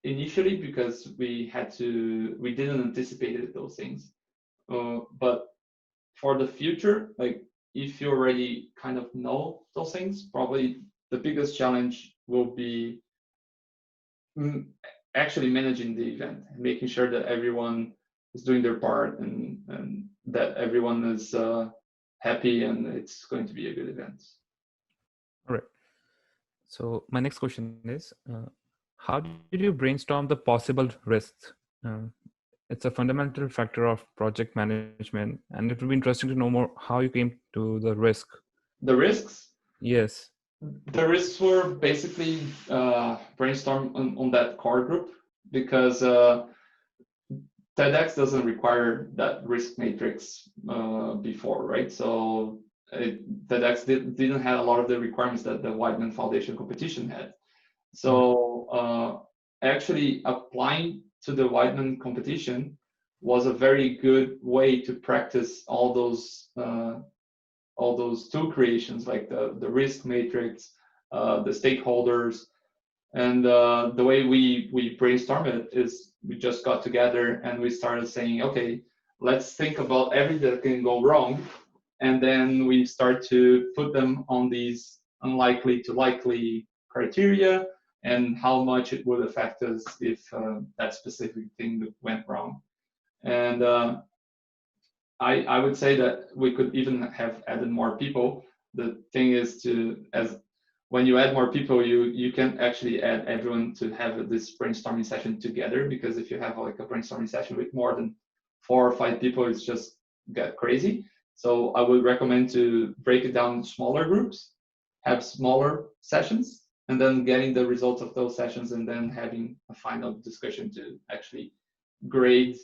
initially because we didn't anticipate those things. But for the future, like if you already kind of know those things, probably the biggest challenge will be actually managing the event, making sure that everyone is doing their part and that everyone is happy and it's going to be a good event. All right. So my next question is, how did you brainstorm the possible risks? It's a fundamental factor of project management, and it would be interesting to know more how you came to the risk. The risks? Yes. The risks were basically brainstormed on that core group because TEDx doesn't require that risk matrix before, right? So TEDx didn't have a lot of the requirements that the Whiteman Foundation competition had. So actually applying to the Whiteman competition was a very good way to practice all those tool creations, like the risk matrix, the stakeholders, and the way we brainstorm it is we just got together and we started saying, okay, let's think about everything that can go wrong, and then we start to put them on these unlikely to likely criteria and how much it would affect us if that specific thing went wrong. And I would say that we could even have added more people. The thing is when you add more people, you can actually add everyone to have this brainstorming session together, because if you have like a brainstorming session with more than 4 or 5 people, it's just get crazy. So I would recommend to break it down in smaller groups, have smaller sessions, and then getting the results of those sessions and then having a final discussion to actually grade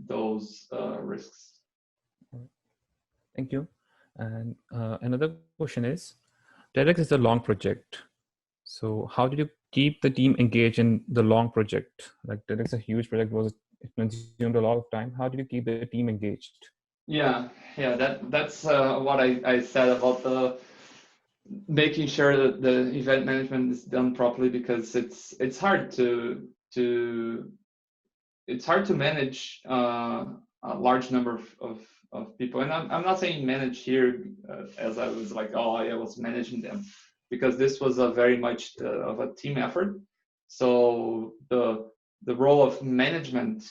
those risks. Thank you. And another question is, TEDx is a long project. So how did you keep the team engaged in the long project? Like TEDx is a huge project, it consumed a lot of time. How did you keep the team engaged? Yeah, that's what I said about the making sure that the event management is done properly, because it's hard to manage a large number of people. And I'm not saying manage here as I was like, oh, I was managing them, because this was a very much of a team effort. So the role of management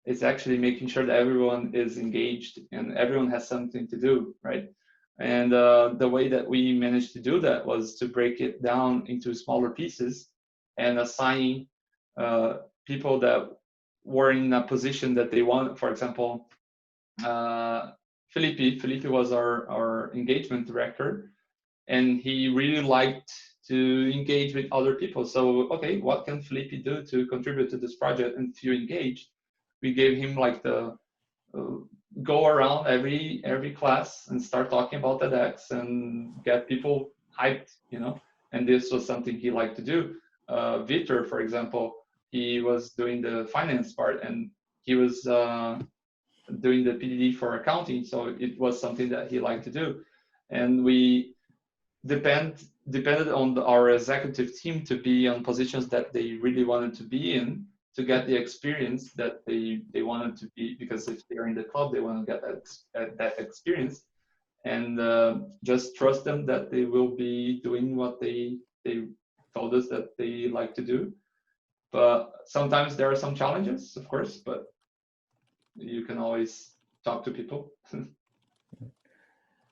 is actually making sure that everyone is engaged and everyone has something to do, right? And the way that we managed to do that was to break it down into smaller pieces and assigning people that were in a position that they want. For example, Felipe was our engagement director, and he really liked to engage with other people. So, okay, what can Felipe do to contribute to this project and feel engaged? We gave him like the go around every class and start talking about TEDx and get people hyped, And this was something he liked to do. Victor, for example, he was doing the finance part, and he was doing the PDD for accounting, so it was something that he liked to do. And we depended on our executive team to be on positions that they really wanted to be in, to get the experience that they wanted to be, because if they're in the club, they want to get that experience, and just trust them that they will be doing what they told us that they like to do. But sometimes there are some challenges, of course, but you can always talk to people.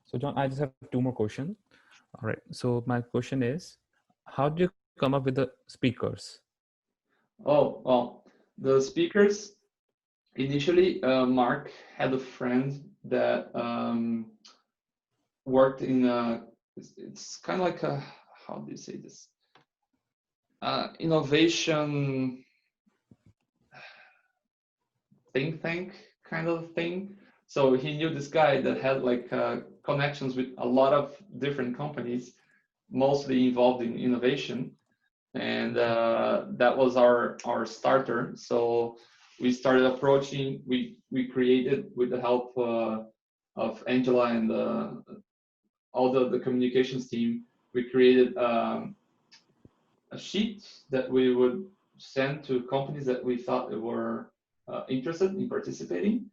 So John, I just have 2 more questions. All right. So my question is, how did you come up with the speakers? Oh, well, the speakers, initially, Mark had a friend that worked in it's kind of like a, how do you say this? Innovation think tank kind of thing. So he knew this guy that had like connections with a lot of different companies, mostly involved in innovation. And that was our starter. So we started approaching, we created, with the help of Angela and all the communications team, we created a sheet that we would send to companies that we thought were interested in participating,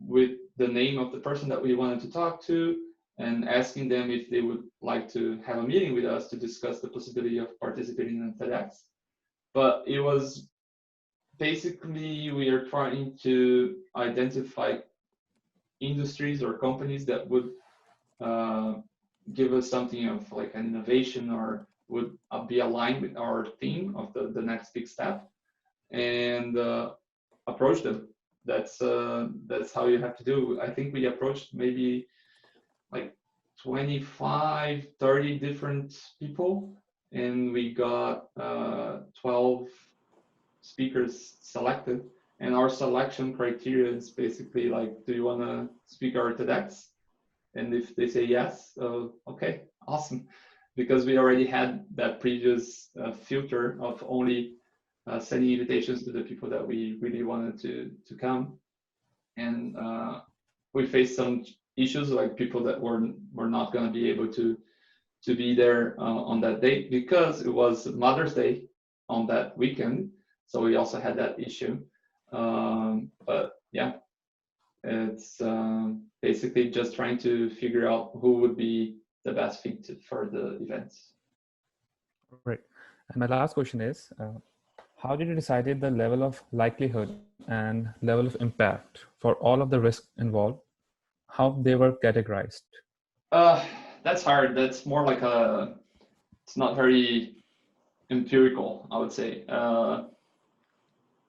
with the name of the person that we wanted to talk to, and asking them if they would like to have a meeting with us to discuss the possibility of participating in TEDx. But it was basically, we are trying to identify industries or companies that would give us something of like an innovation, or would be aligned with our theme of the next big step, and approach them. That's how you have to do. I think we approached maybe like 25, 30 different people, and we got 12 speakers selected. And our selection criteria is basically like, do you want to speak our TEDx? And if they say yes, okay, awesome. Because we already had that previous filter of only sending invitations to the people that we really wanted to come. And we faced some issues, like people that were not going to be able to be there on that date, because it was Mother's Day on that weekend. So we also had that issue. But yeah, it's basically just trying to figure out who would be the best fit for the events. Right. And my last question is, how did you decide the level of likelihood and level of impact for all of the risks involved, how they were categorized? That's hard. That's more like it's not very empirical, I would say.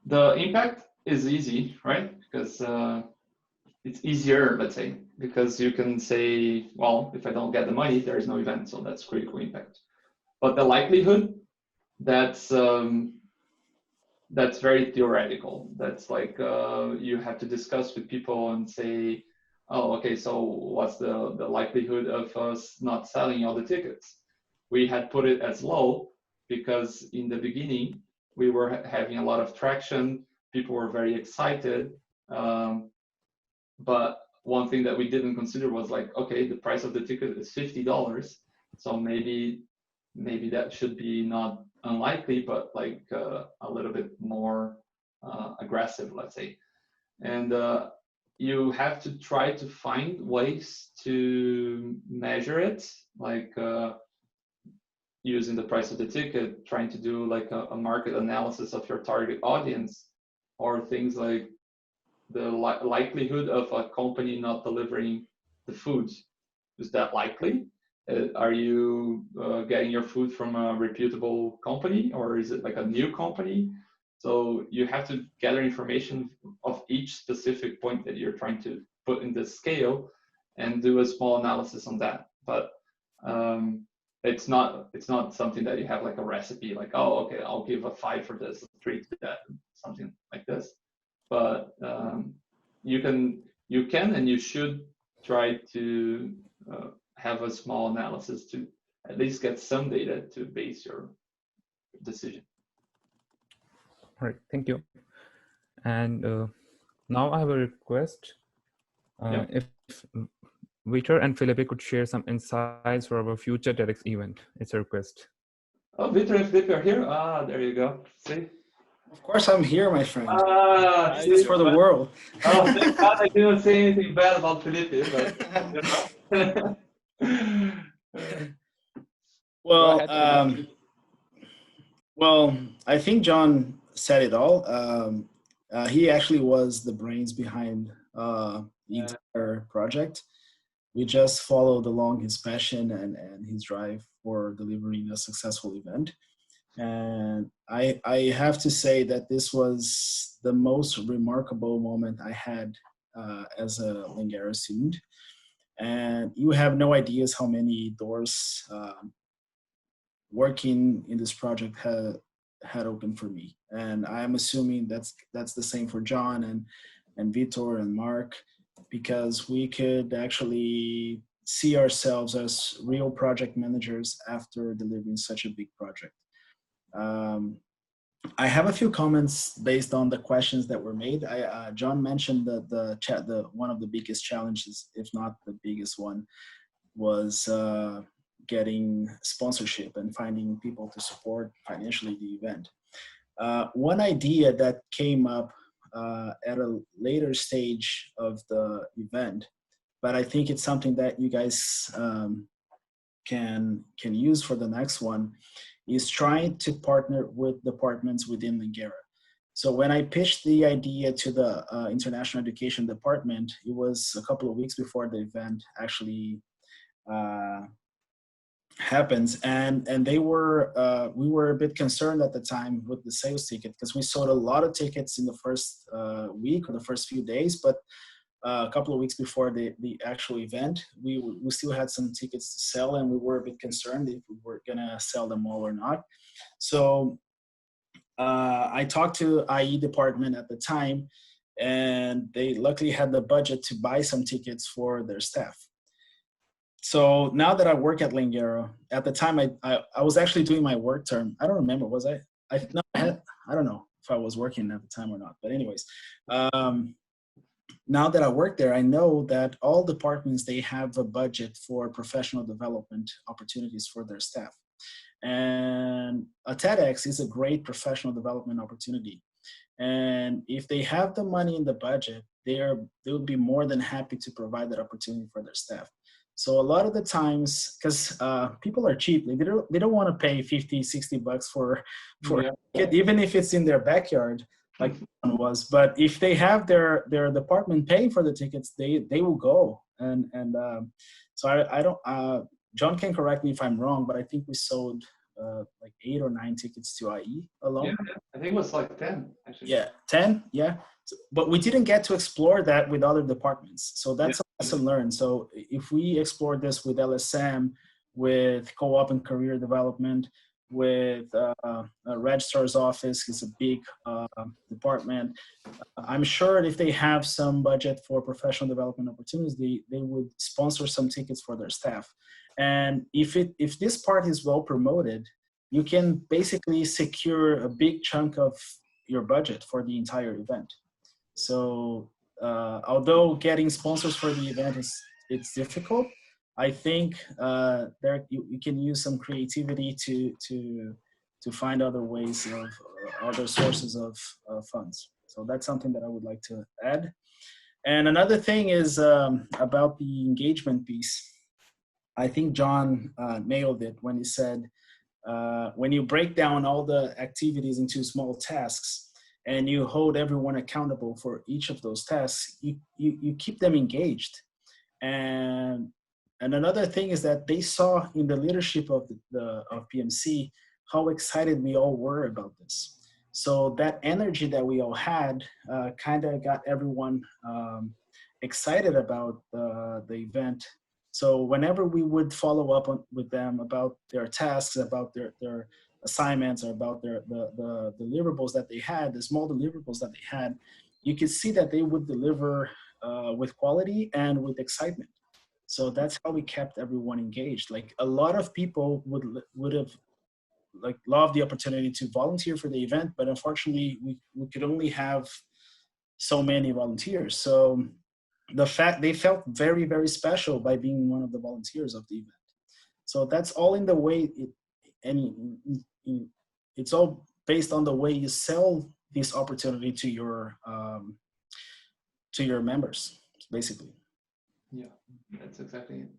The impact is easy, right? Because it's easier, let's say, because you can say, well, if I don't get the money, there is no event, so that's critical impact. But the likelihood, that's very theoretical. That's like you have to discuss with people and say, oh, okay, so what's the likelihood of us not selling all the tickets? We had put it as low because in the beginning we were having a lot of traction. People were very excited. But one thing that we didn't consider was like, okay, the price of the ticket is $50. So maybe that should be not unlikely, but like a little bit more aggressive, let's say. And you have to try to find ways to measure it, like using the price of the ticket, trying to do like a market analysis of your target audience, or things like the likelihood of a company not delivering the food. is that likely? Are you getting your food from a reputable company, or is it like a new company? So you have to gather information of each specific point that you're trying to put in the scale and do a small analysis on that. But it's not something that you have like a recipe, like, oh, okay, I'll give a 5 for this, a 3 to that, something like this. But you can and you should try to have a small analysis to at least get some data to base your decision. All right, thank you. And now I have a request. Yeah. If Vitor and Felipe could share some insights for our future TEDx event. It's a request. Oh, Vitor and Felipe are here. Ah, there you go. See? Of course, I'm here, my friend. Ah, This is for the world. Oh, thank God I didn't say anything bad about Felipe, but Well, ahead, well, I think John said it all. He actually was the brains behind the entire project. We just followed along his passion and his drive for delivering a successful event. And I have to say that this was the most remarkable moment I had as a Langara student. And you have no ideas how many doors working in this project had opened for me. And I'm assuming that's the same for John and Vitor and Mark, because we could actually see ourselves as real project managers after delivering such a big project. I have a few comments based on the questions that were made. John mentioned that the one of the biggest challenges, if not the biggest one, was getting sponsorship and finding people to support financially the event. One idea that came up at a later stage of the event, but I think it's something that you guys can use for the next one, is trying to partner with departments within Langara. So when I pitched the idea to the International Education Department, it was a couple of weeks before the event actually happens, and they were we were a bit concerned at the time with the sales ticket, because we sold a lot of tickets in the first week or the first few days, but a couple of weeks before the actual event, we still had some tickets to sell, and we were a bit concerned if we were gonna sell them all or not. So I talked to IE department at the time, and they luckily had the budget to buy some tickets for their staff. So now that I work at Langara, at the time I was actually doing my work term. I don't remember, was I? I don't know if I was working at the time or not. But anyways, now that I work there, I know that all departments, they have a budget for professional development opportunities for their staff. And a TEDx is a great professional development opportunity. And if they have the money in the budget, they would be more than happy to provide that opportunity for their staff. So a lot of the times, because people are cheap, they don't want to pay 50, 60 bucks for it, even if it's in their backyard, like one was. But if they have their department paying for the tickets, they will go. And so I don't. John can correct me if I'm wrong, but I think we sold like 8 or 9 tickets to IE alone. Yeah, I think it was like 10 actually. Yeah, 10. Yeah. So, but we didn't get to explore that with other departments. So that's a lesson learned. So if we explore this with LSM, with co-op and career development, with registrar's office, it's a big department. I'm sure if they have some budget for professional development opportunities, they would sponsor some tickets for their staff. And if this part is well promoted, you can basically secure a big chunk of your budget for the entire event. So although getting sponsors for the event it's difficult, I think you can use some creativity to find other ways of other sources of funds. So that's something that I would like to add. And another thing is about the engagement piece. I think John nailed it when he said, when you break down all the activities into small tasks and you hold everyone accountable for each of those tasks, you keep them engaged. And And another thing is that they saw in the leadership of of PMC how excited we all were about this. So that energy that we all had kind of got everyone excited about the event. So whenever we would follow up with them about their tasks, about their assignments, or about the deliverables that they had, the small deliverables that they had, you could see that they would deliver with quality and with excitement. So that's how we kept everyone engaged. Like a lot of people would have like loved the opportunity to volunteer for the event, but unfortunately we could only have so many volunteers. So the fact they felt very, very special by being one of the volunteers of the event. So that's all in the way it's all based on the way you sell this opportunity to your members, basically. Yeah, that's exactly it.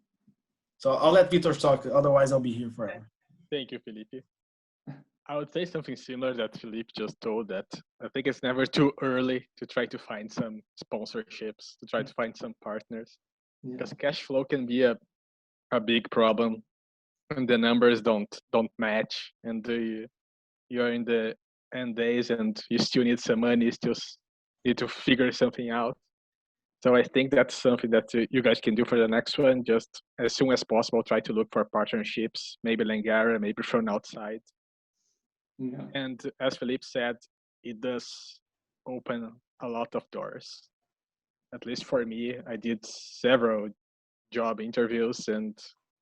So I'll let Vitor talk, otherwise I'll be here forever. Thank you, Felipe. I would say something similar that Felipe just told, that I think it's never too early to try to find some sponsorships, to try to find some partners, because cash flow can be a big problem, and the numbers don't match, and you're in the end days and you still need some money, you still need to figure something out. So I think that's something that you guys can do for the next one. Just as soon as possible, try to look for partnerships, maybe Langara, maybe from outside. Yeah. And as Felipe said, it does open a lot of doors. At least for me, I did several job interviews, and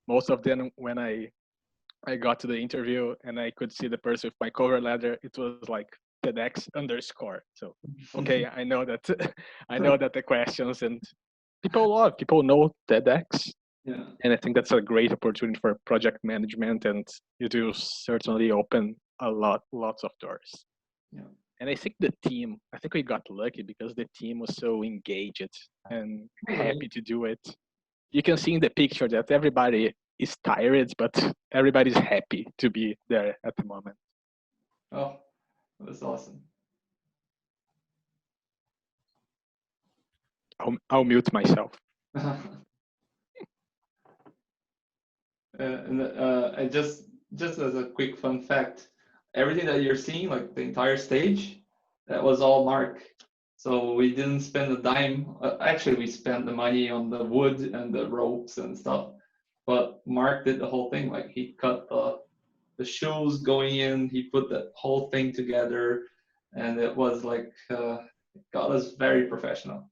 most of them, when I got to the interview and I could see the person with my cover letter, it was like TEDx _. So, okay, I know that I know that the questions, and people know TEDx. Yeah. And I think that's a great opportunity for project management, and it will certainly open lots of doors. Yeah. And I think I think we got lucky because the team was so engaged and happy to do it. You can see in the picture that everybody is tired, but everybody's happy to be there at the moment. Oh, that's awesome. I'll mute myself. I just as a quick fun fact, everything that you're seeing, like the entire stage, that was all Mark. So we didn't spend a dime. Actually, we spent the money on the wood and the ropes and stuff. But Mark did the whole thing. Like he cut the shoes going in. He put the whole thing together, and it was like got us very professional.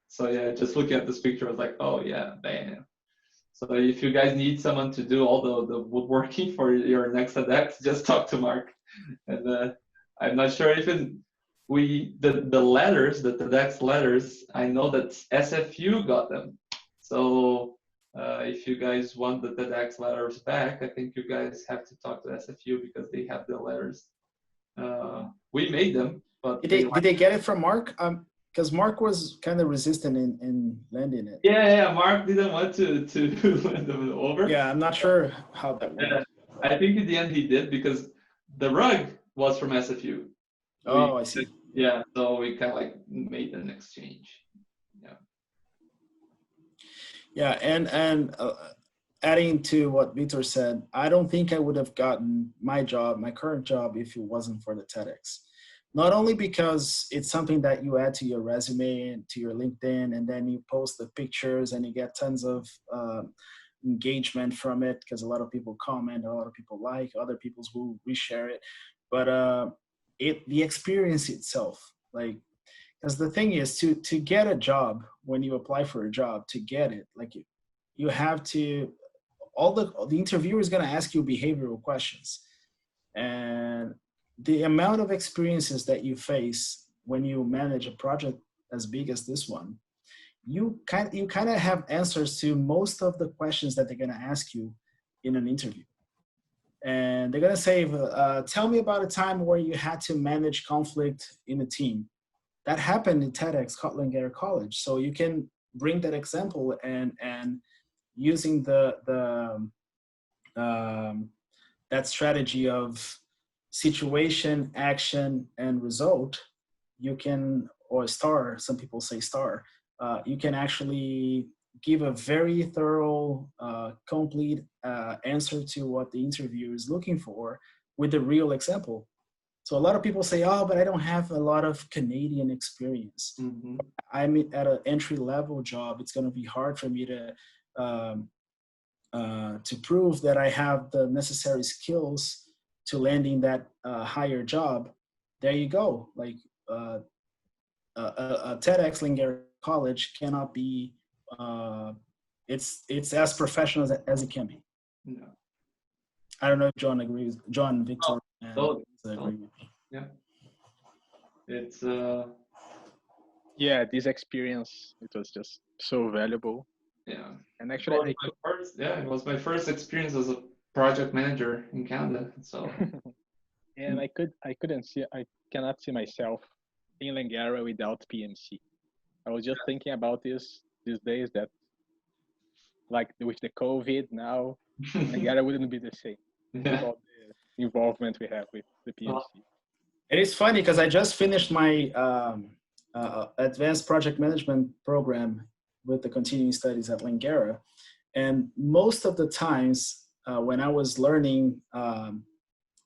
So yeah, just looking at this picture, I was like, oh yeah, bam. So if you guys need someone to do all the woodworking for your next TEDx, just talk to Mark. And I'm not sure if the letters, the TEDx letters, I know that SFU got them. So if you guys want the TEDx letters back, I think you guys have to talk to SFU because they have the letters. We made them, but did they get it from Mark? Because Mark was kind of resistant in lending it. Yeah, Mark didn't want to lend them over. Yeah, I'm not sure how that went. I think in the end he did because the rug was from SFU. Oh, I see. Yeah, so we kind of like made an exchange. Yeah. Yeah, and adding to what Vitor said, I don't think I would have gotten my current job, if it wasn't for the TEDx. Not only because it's something that you add to your resume and to your LinkedIn, and then you post the pictures and you get tons of engagement from it because a lot of people comment, a lot of people like, other people will reshare it. But the experience itself, like, because the thing is to get a job, when you apply for a job, to get it, like you have to, the interviewer is going to ask you behavioral questions, and the amount of experiences that you face when you manage a project as big as this one, you kind of have answers to most of the questions that they're going to ask you in an interview. And they're going to say, tell me about a time where you had to manage conflict in a team. That happened in TEDx Langara College. So you can bring that example, and using that strategy of situation, action, and result, you can, or STAR, some people say STAR, you can actually give a very thorough, complete answer to what the interviewer is looking for with a real example. So a lot of people say, oh, but I don't have a lot of Canadian experience. Mm-hmm. I'm at an entry-level job. It's going to be hard for me to prove that I have the necessary skills to landing that higher job. There you go. Like a TEDx Langara College cannot be. It's as professional as it can be. Yeah. I don't know if John agrees. John, Victor, and Totally. agree with me. Yeah. It's Yeah, this experience, it was just so valuable. yeah. And actually, It was my first experience as a project manager in Canada. So and I cannot see myself in Langara without PMC. I was just thinking about this these days that, like with the COVID now, Langara wouldn't be the same with yeah. all the involvement we have with the PMC. It is funny because I just finished my advanced project management program with the continuing studies at Langara. And most of the times when I was learning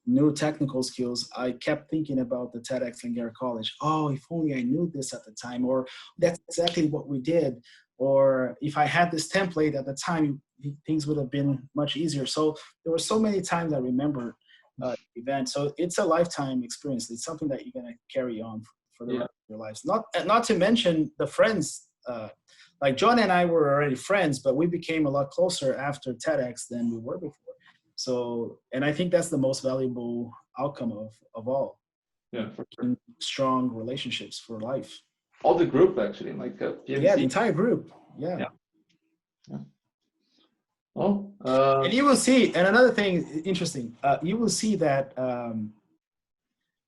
new technical skills, I kept thinking about the TEDx Langara College. Oh, if only I knew this at the time, or that's exactly what we did. Or if I had this template at the time, things would have been much easier. So there were so many times I remember event. So it's a lifetime experience. It's something that you're gonna carry on for the rest of your lives. Not to mention the friends. Like John and I were already friends, but we became a lot closer after TEDx than we were before. So, and I think that's the most valuable outcome of all. Yeah, for sure. Strong relationships for life. All the group actually, like PMC. Yeah, the entire group. Yeah. Well, and you will see, and another thing interesting, you will see that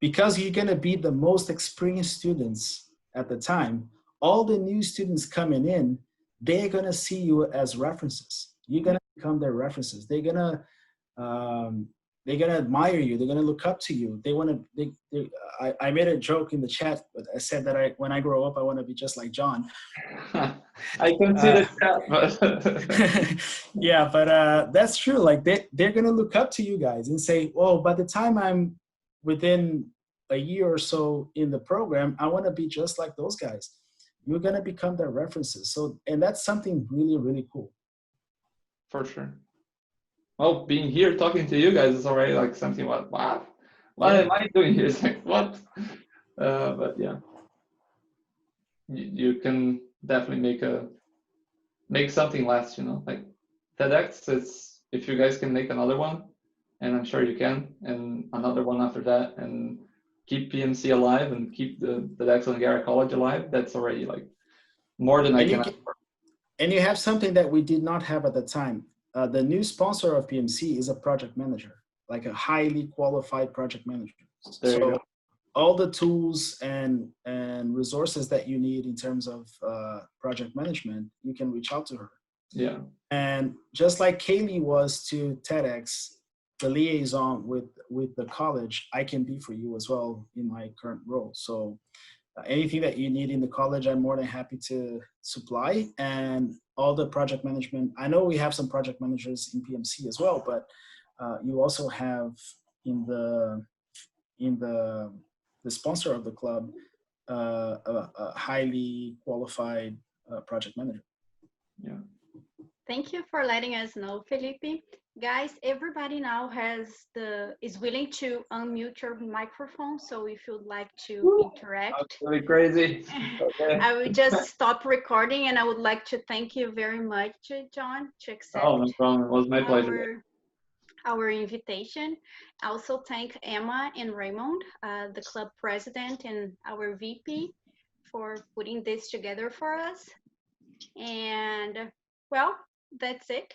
because you're going to be the most experienced students at the time, all the new students coming in, they're going to see you as references. You're going to become their references. They're going to admire you. They're going to look up to you. They want to. I made a joke in the chat, but I said that when I grow up, I want to be just like John. I can see the chat, but yeah, but that's true. Like they're going to look up to you guys and say, "Oh, by the time I'm within a year or so in the program, I want to be just like those guys." You're going to become their references. So, and that's something really, really cool. For sure. Well, being here talking to you guys is already like something. What am I doing here? It's like what? But yeah, you can definitely make something last. You know, like TEDx. It's if you guys can make another one, and I'm sure you can, and another one after that, and keep PMC alive and keep the TEDx Langara College alive. That's already like more than I can ask for. And you have something that we did not have at the time. The new sponsor of PMC is a project manager, like a highly qualified project manager. So all the tools and resources that you need in terms of project management, you can reach out to her. Yeah. And just like Kaylee was to TEDx, the liaison with the college, I can be for you as well in my current role. So anything that you need in the college, I'm more than happy to supply. And all the project management, I know we have some project managers in PMC as well, but you also have in the sponsor of the club a highly qualified project manager. Yeah. Thank you for letting us know, Felipe. Guys, everybody now is willing to unmute your microphone. So if you'd like to interact, that's really crazy. Okay. I will just stop recording, and I would like to thank you very much, John, to accept no problem. It was my pleasure. Our invitation. I also thank Emma and Raymond, the club president and our VP, for putting this together for us. And well, that's it.